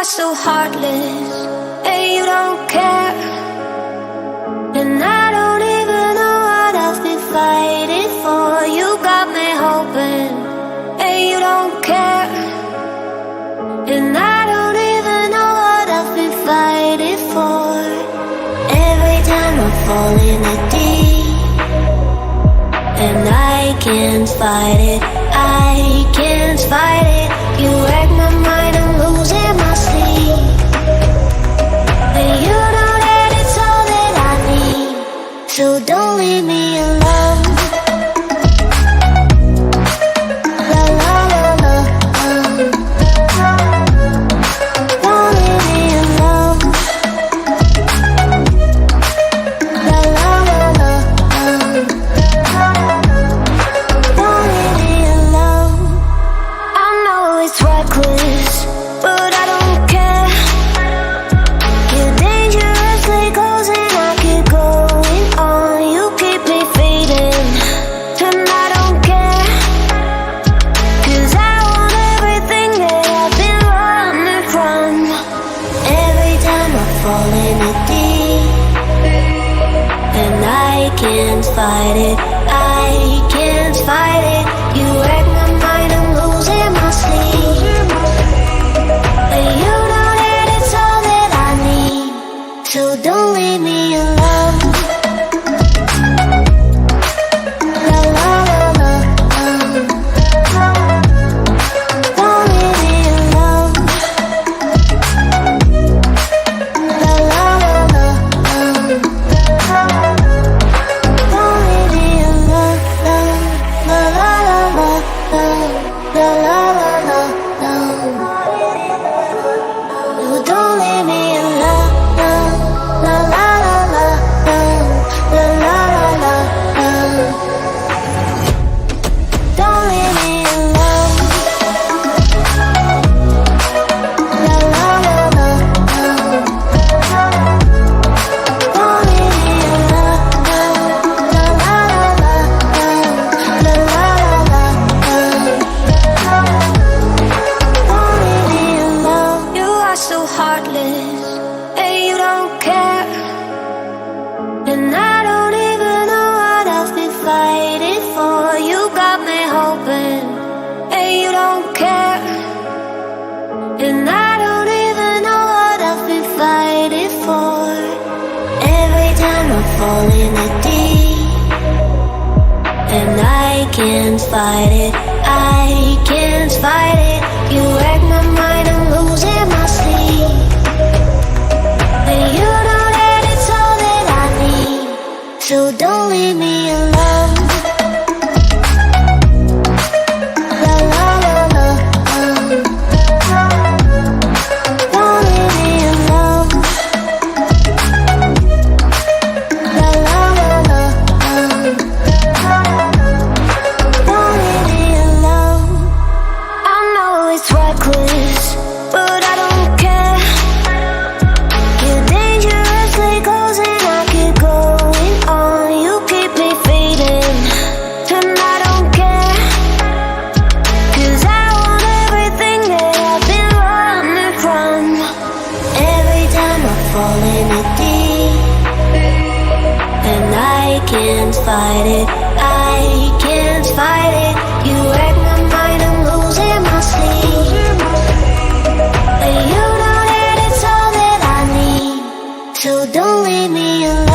are so heartless, and you don't care. And I don't even know what I've been fighting for. You got me hoping, and you don't care. And I don't even know what I've been fighting for. Every time I fall in the deep, and I can't fight it, I can't fight it. You wreck my mind, I'm losing my sleep. And you know that it's all that I need, so don't leave me alone. La la la la, don't leave me alone. La la la la, don't leave me alone. I know it's reckless, but I don't care. You're dangerously close and I keep going on. You keep me fading, and I don't care. 'Cause I want everything that I've been running from. Every time I fall in the deep, and I can't fight it, I can't fight it. You wreck my mind, I'm losing my sleep. And you know that it's all that I need, so don't leave me alone. La la la la, don't leave me alone. La la la la, don't leave me alone. La la la la, la la la la, no, don't leave me alone. La la la la, la la la la, don't leave me alone. La la la la, don't leave me alone. La la la la, la la la la, don't leave me alone. You are so heartless, and you don't care. And I don't even know what I've been fighting for. You got me hoping, and you don't care. And I don't even know what I've been fighting for. Every time I fall in the deep, and I can't fight it, I can't fight it. You wreck my mind, I'm losing my sleep. And you know that it's all that I need, so don't leave me alone. La la la la, don't leave me alone. La la la la, don't leave me alone. I know it's reckless, but I don't care. You're dangerously close and I keep going on. You keep me fading, and I don't care. 'Cause I want everything that I've been running from. Every time I fall in the deep, and I can't fight it, I can't fight it. You wreck my mind, I'm losing my sleep. And you know that it's all that I need, so don't leave me alone.